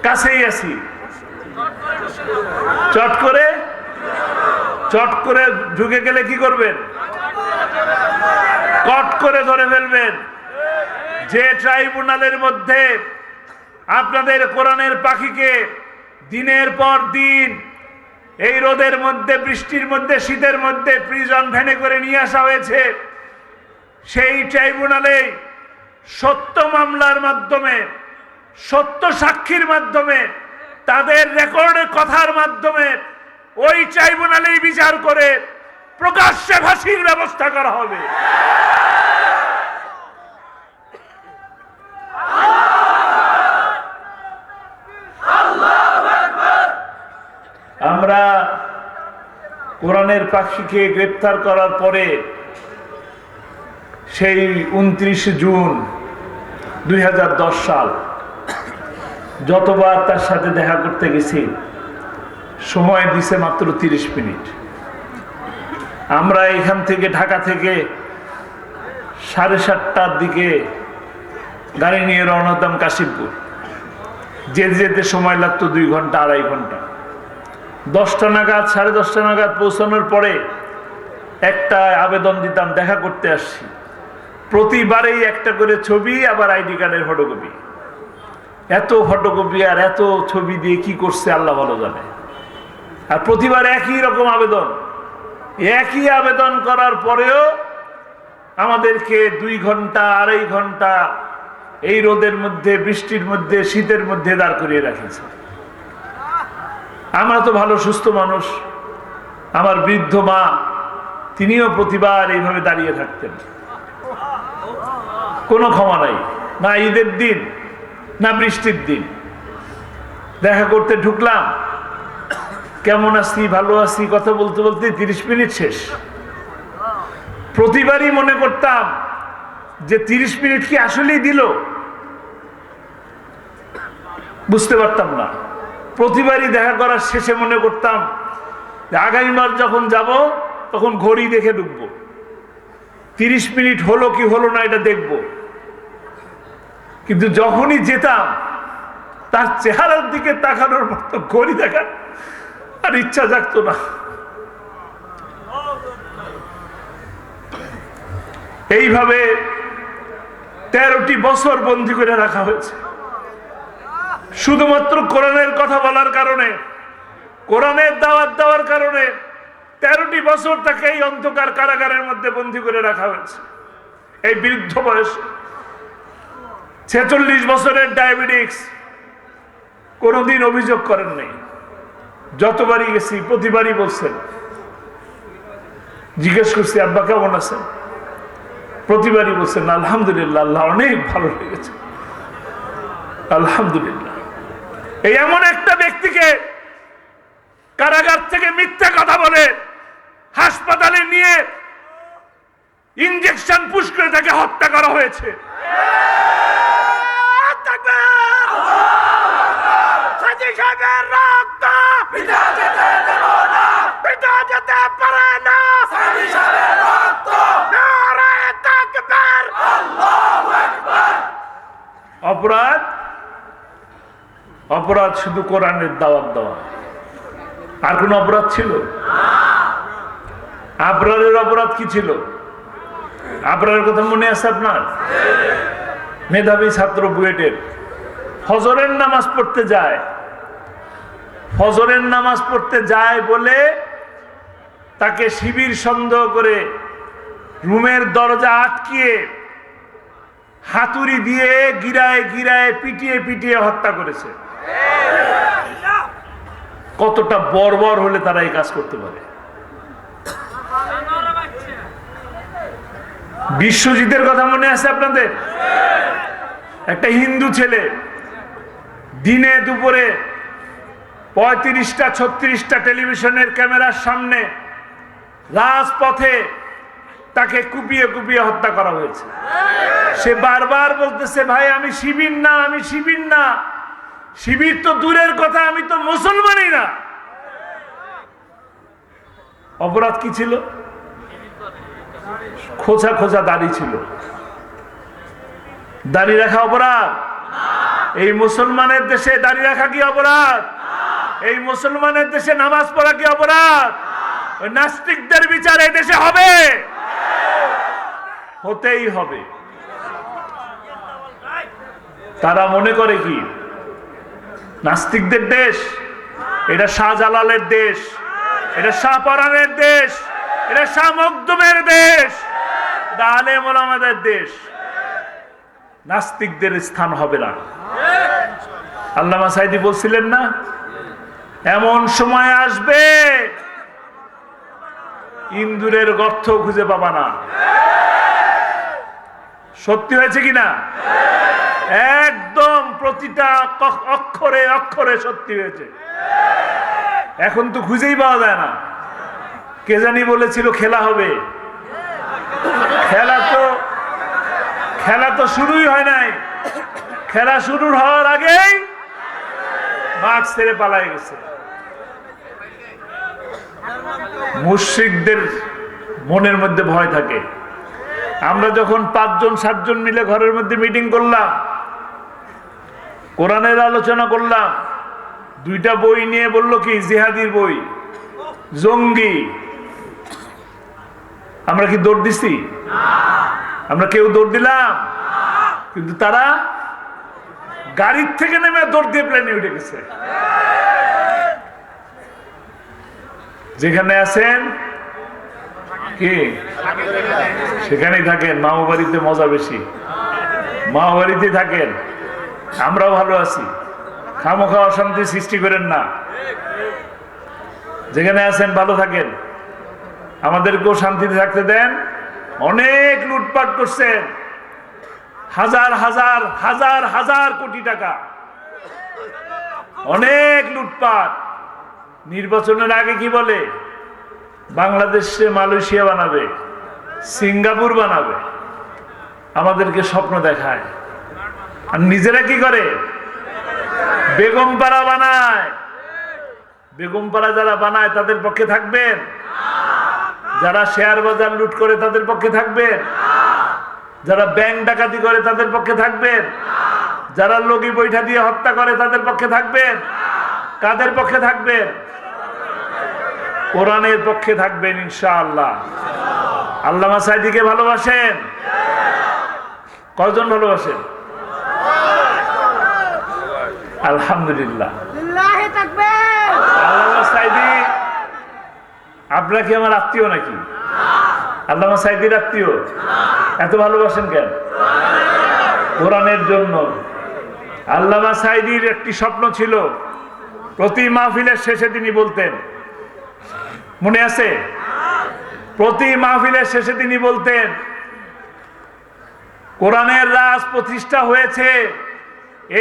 কাছেই আছি, চট করে ঢুকে গেলে কি করবেন? কট করে ধরে ফেলবেন। যে ট্রাইব্যুনালের মধ্যে আপনাদের কোরআনের পাখিকে দিনের পর দিন এই রোদের মধ্যে, বৃষ্টির মধ্যে, শীতের মধ্যে প্রিজন ভ্যানে করে নিয়ে আসা হয়েছে, সেই ট্রাইব্যুনালে সত্য মামলার মাধ্যমে, সত্য সাক্ষীর মাধ্যমে, তাদের রেকর্ডের কথার মাধ্যমে ওই ট্রাইব্যুনালেই বিচার করে প্রকাশ্যে ফাঁসির ব্যবস্থা করা হবে। আমরা কোরআনের পাখিকে গ্রেপ্তার করার পরে সেই 29 জুন 2010 সাল যতবার তার সাথে দেখা করতে গেছি, সময় দিছে মাত্র 30 মিনিট। আমরা এখান থেকে, ঢাকা থেকে 7:30টার দিকে গাড়ি নিয়ে রওনা হতাম কাশিমপুর। যেতে যেতে সময় লাগতো 2 ঘন্টা 2.5 ঘন্টা। 10টা নাগাদ, 10:30 নাগাদ পৌঁছানোর পরে একটা আবেদন দিতাম, দেখা করতে আসছি। প্রতিবারেই একটা করে ছবি, আবার আইডি কার্ডের ফটোকপি। এত ফটোকপি আর এত ছবি দিয়ে কি করছে আল্লাহ ভালো জানে। আর প্রতিবার একই রকম আবেদন। একই আবেদন করার পরেও আমাদেরকে 2 ঘন্টা 2.5 ঘন্টা এই রোদের মধ্যে, বৃষ্টির মধ্যে, শীতের মধ্যে দাঁড় করিয়ে রাখেছে। আমরা তো ভালো সুস্থ মানুষ। আমার বৃদ্ধ মা, তিনিও প্রতিবার এইভাবে দাঁড়িয়ে থাকতেন। কোনো ক্ষমা নাই, না ঈদের দিন না বৃষ্টির দিন। দেখা করতে ঢুকলাম, কেমন আছি, ভালো আছি, কথা বলতে বলতে 30 মিনিট শেষ। প্রতিবারই মনে করতাম যে 30 মিনিট কি আসলেই দিল, বুঝতে পারতাম না। প্রতিবারই দেখা করার শেষে মনে করতাম যে আগামীবার যখন যাব তখন ঘড়ি দেখে ঢুকবো, 30 মিনিট হলো কি হলো না এটা দেখব। কিন্তু যখনই যেতাম তার চেহারার দিকে তাকানোর মতো ঘড়ি দেখার আর ইচ্ছা জাগতো না। এইভাবে 13টি বছর বন্দী করে রাখা হয়েছে, শুধুমাত্র কোরআনের কথা বলার কারণে, কোরআনের দাওয়াত দেওয়ার কারণে 13টি বছর তাকে এই অন্ধকার কারাগারের মধ্যে বন্দী করে রাখা হয়েছে। এই বৃদ্ধ বয়সে 46 বছরের ডায়াবেটিস, কোনোদিন অভিযোগ করেন নাই। যতবারই গেছি প্রতিবারই বলছেন, জিজ্ঞেস করছি আব্বা কেমন আছেন, প্রতিবারই বলছেন আলহামদুলিল্লাহ, আল্লাহ অনেক ভালো লেগেছে, আলহামদুলিল্লাহ। এই এমন একটা ব্যক্তিকে কারাগার থেকে মিথ্যা কথা বলে হাসপাতালে নিয়ে ইনজেকশন পুশ করে তাকে হত্যা করা হয়েছে। অপরাধ অপরাধ শুধু কোরআনের দাওয়াত দেওয়া, আর কোন অপরাধ ছিল? আবরারের অপরাধ কি ছিল? আবরারের কথা মনে আছে আপনার? মেধাবী ছাত্র, বুয়েটের, ফজরের নামাজ পড়তে যায়। ফজরের নামাজ পড়তে যায় বলে তাকে শিবির সন্দেহ করে রুমের দরজা আটকিয়ে হাতুড়ি দিয়ে গিরায় গিরায় পিটিয়ে পিটিয়ে হত্যা করেছে। কতটা বর্বর হলে তারা এই কাজ করতে পারে? বিশ্বজিতের কথা মনে আছে আপনাদের? একটা হিন্দু ছেলে দিনে দুপুরে 35টা 36টা টেলিভিশনের ক্যামেরার সামনে রাজপথে তাকে কুপিয়ে কুপিয়ে হত্যা করা হয়েছে। সে বারবার বলতেছে, ভাই আমি শিবির না, আমি শিবির না। শিবির তো দূরের কথা, আমি তো মুসলমানই না। অপরাধ কি ছিল? খোঁচা খোঁচা দাড়ি ছিল। দাড়ি রাখা অপরাধ? এই মুসলমানের দেশে দাঁড়িয়ে রাখা কি অপরাধ? এই মুসলমানের দেশে নামাজ পড়া কি অপরাধ? ওই নাস্তিকদের বিচার এই দেশে হবে, হতেই হবে। তারা মনে করে কি নাস্তিকদের দেশ? এটা শাহজালালের দেশ, এটা শাহপরানের দেশ, এটা শাহ মখদুমের দেশ, এটা আলেম ওলামাদের দেশ। নাস্তিকদের স্থান হবে না। আল্লামা সাঈদী বলছিলেন না, এমন সময় আসবে ইন্দুরের গর্ত খুঁজে পাবা না। সত্যি হয়েছে কিনা? একদম প্রতিটা অক্ষরে অক্ষরে সত্যি হয়েছে। এখন তো খুঁজেই পাওয়া যায় না। কে জানি বলেছিল খেলা হবে, খেলা তো শুরুই হয় নাই। খেলা শুরু হওয়ার আগেই মাঠ ছেড়ে পালায় গেছে। মুশরিকদের মনের মধ্যে ভয় থাকে। আমরা যখন 5জন 7জন মিলে ঘরের মধ্যে মিটিং করলাম, কোরআনের আলোচনা করলাম, 2টা বই নিয়ে বললো কি জিহাদির বই, জঙ্গি। আমরা কি দৌড় দিছি? আমরা কেউ দৌড় দিলাম? কিন্তু তারা গাড়ির থেকে নেমে দৌড় দিয়ে প্লেনে উঠে গেছে। যেখানে আছেন কি সেখানেই থাকেন। মামা বাড়িতে মজা বেশি, মামা বাড়িতে থাকেন। আমরাও ভালো আছি, খামোখা অশান্তি সৃষ্টি করেন না। যেখানে আছেন ভালো থাকেন, আমাদেরকেও শান্তিতে থাকতে দেন। অনেক লুটপাট করছেন, হাজার হাজার হাজার হাজার কোটি টাকা, অনেক লুটপাট। নির্বাচনের আগে কি বলে? বাংলাদেশে মালয়েশিয়া বানাবে, সিঙ্গাপুর বানাবে, আমাদেরকে স্বপ্ন দেখায়। আর নিজেরা কি করে? বেগমপাড়া বানায়। বেগমপাড়া যারা বানায় তাদের পক্ষে থাকবেন? যারা শেয়ার বাজার লুট করে তাদের পক্ষে থাকবেন? যারা ব্যাংক ডাকাতি করে তাদের পক্ষে থাকবেন? যারা লগি বৈঠা দিয়ে হত্যা করে তাদের পক্ষে থাকবেন? কাদের পক্ষে থাকবেন? কোরআনের পক্ষে থাকবেন ইনশাআল্লাহ। আল্লামা সাঈদীকে ভালোবাসেন? কয়জন ভালোবাসেন? আলহামদুলিল্লাহ। আল্লামা সাঈদী আপনারা কি আমার আত্মীয় নাকি? আল্লামা সাঈদীর আত্মীয়? এত ভালোবাসেন কেন? কোরআনের জন্য। আল্লামা সাঈদীর একটি স্বপ্ন ছিল, প্রতি মাহফিলের শেষে তিনি বলতেন, মনে আছে? প্রতি মাহফিলের শেষে তিনি বলতেন, কোরআনের রাজ প্রতিষ্ঠা হয়েছে,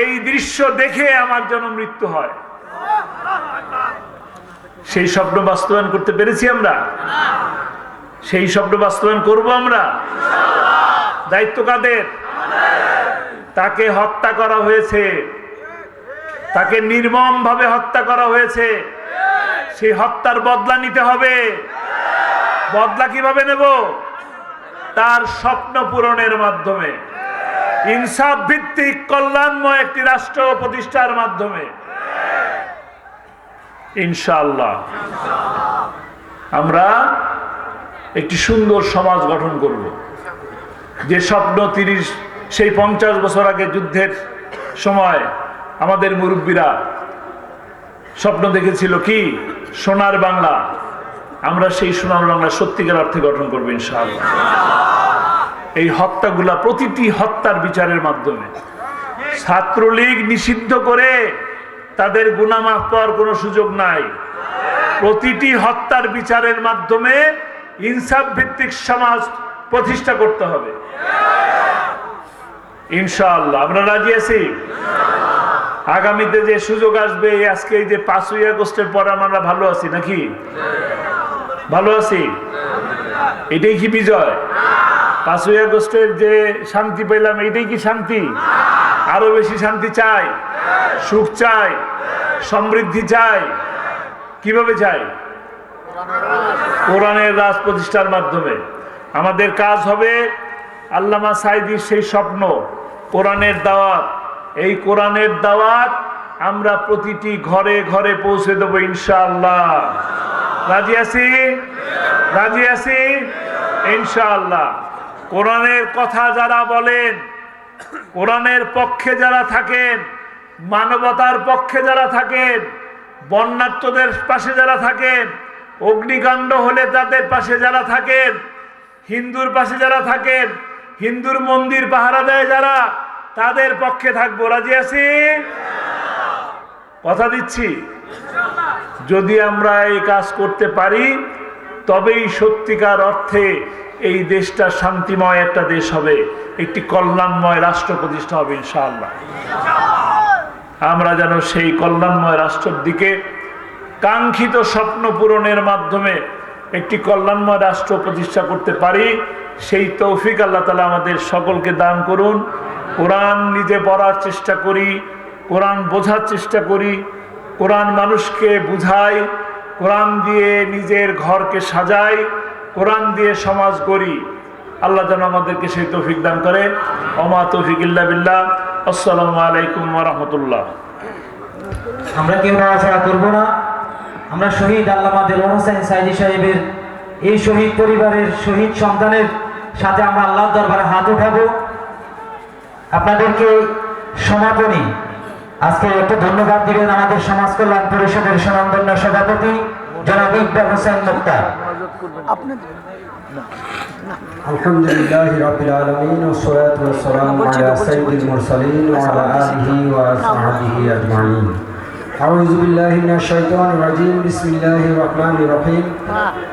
এই দৃশ্য দেখে আমার যেন মৃত্যু হয়। সেই স্বপ্ন বাস্তবায়ন করতে পেরেছি আমরা? সেই স্বপ্ন বাস্তবায়ন করব আমরা? দায়িত্ব কাদের? তাকে হত্যা করা হয়েছে, তাকে নির্মম ভাবে হত্যা করা হয়েছে। সেই হত্যার বদলা নিতে হবে। বদলা কিভাবে নেব? তার স্বপ্ন পূরণের মাধ্যমে, ইনসাফ ভিত্তিক কল্যাণময় একটি রাষ্ট্র প্রতিষ্ঠার মাধ্যমে ইনশাআল্লাহ আমরা একটি সুন্দর সমাজ গঠন করব। যে স্বপ্ন সেই 50 বছর আগে যুদ্ধের সময় আমাদের মুরব্বীরা স্বপ্ন দেখেছিল কি? সোনার বাংলা। আমরা সেই সোনার বাংলা সত্যিকার অর্থে গঠন করবো ইনশাআল্লাহ। এই হত্যাগুলা, প্রতিটি হত্যার বিচারের মাধ্যমে, ছাত্রলীগ নিষিদ্ধ করে তাদের গুনাহ মাফ পাওয়ার কোনো সুযোগ নাই। প্রতিটি হত্যার বিচারের মাধ্যমে ইনসাফ ভিত্তিক সমাজ প্রতিষ্ঠা করতে হবে ইনশাআল্লাহ। আমরা রাজি আছি? আগামীতে যে সুযোগ আসবে, আজকে এই যে 5ই আগস্টের পর আমরা ভালো আছি নাকি? ভালো আছি? এটাই কি বিজয়? 5ই আগস্টের যে শান্তি পেলাম, এটাই কি শান্তি? আরো বেশি শান্তি চাই, সুখ চাই, সমৃদ্ধি চাই। কিভাবে চাই? কোরআনের রাজ প্রতিষ্ঠার মাধ্যমে। আমাদের কাজ হবে আল্লামা সাঈদীর সেই স্বপ্ন, কোরআনের দাওয়াত, এই কোরআনের দাওয়াত আমরা প্রতিটি ঘরে ঘরে পৌঁছে দেবো ইনশাআল্লাহ। রাজি আছি? রাজি আছি ইনশাআল্লাহ। কোরআনের কথা যারা বলেন, কোরআনের পক্ষে যারা থাকেন, মানবতার পক্ষে যারা থাকেন, বন্যার্তদের পাশে যারা থাকেন, অগ্নিকাণ্ড হলে তাদের পাশে যারা থাকেন, হিন্দুর পাশে যারা থাকেন, হিন্দুর মন্দির পাহারা দেয় যারা, তাদের পক্ষে থাকবো। রাজি আছি? কথা দিচ্ছি, যদি আমরা এই কাজ করতে পারি তবেই সত্যিকার অর্থে এই দেশটা শান্তিময় একটা দেশ হবে, একটি কল্যাণময় রাষ্ট্র প্রতিষ্ঠা হবে ইনশাআল্লাহ। আমরা যেন সেই কল্যাণময় রাষ্ট্রের দিকে কাঙ্ক্ষিত স্বপ্ন পূরণের মাধ্যমে একটি কল্যাণময় রাষ্ট্র প্রতিষ্ঠা করতে পারি, সেই তৌফিক আল্লাহ তাআলা আমাদের সকলকে দান করুন। কোরআন নিজে পড়ার চেষ্টা করি, কোরআন বোঝার চেষ্টা করি, কোরআন মানুষকে বুঝাই, কোরআন দিয়ে নিজের ঘরকে সাজাই, কোরআন দিয়ে সমাজ গড়ি। আল্লাহ যেন আমাদেরকে সেই তৌফিক দান করে। ওমা তৌফিক ইল্লা বিল্লাহ। আসসালামু আলাইকুম ওয়া রাহমাতুল্লাহ। আমরা কেউ নাড়াচাড়া করবো না। আমরা শহীদ আল্লামা দেলোয়ার হোসেন সাইদি সাহেবের এই শহীদ পরিবারের শহীদ সন্তানের সাথে আমরা আল্লাহর দরবারে হাত উঠাবো। আপনাদেরকে সমাপনী আজকে একটু ধন্যবাদ দিবেন আমাদের সমাজ কল্যাণ পরিষদের সুনামধন্য সভাপতি জনাব ইকবাল হোসেন মুক্তার। আলহামদুলিল্লাহি রাব্বিল আলামিন ওয়া সলাতু ওয়া সালামু আলা সাইয়্যিদিল মুরসালিন ওয়া আলা আলিহি ওয়া আসহাবিহি আজমাইন। আউযু বিল্লাহি মিনাশ শাইতানির রাজিম। বিসমিল্লাহির রহমানির রহিম।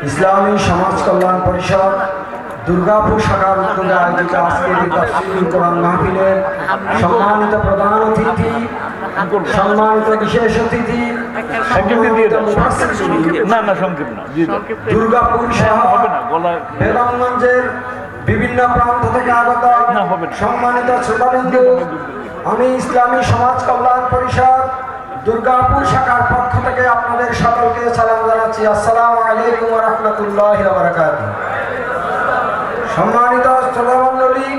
ইসলামী সমাজ কল্যাণ পরিষদ দুর্গাপুর শাখার উদ্যোগে আয়োজিত আজকের এই তাফসীরুল কোরআন মাহফিলের সম্মানিত প্রধান অতিথি, সম্মানিত বিশেষ অতিথি, দুর্গাপুর বেগমগঞ্জের বিভিন্ন প্রান্ত থেকে আগত সম্মানিত শ্রোতাবৃন্দু, আমি ইসলামী সমাজ কল্যাণ পরিষদ দুর্গাপুর শাখার পক্ষ থেকে আপনাদের সকলকে সালাম জানাচ্ছি। আসসালামু আলাইকুম ওয়া রাহমাতুল্লাহি ওয়া বারাকাতুহু। সম্মানিত শ্রোতামণ্ডলী,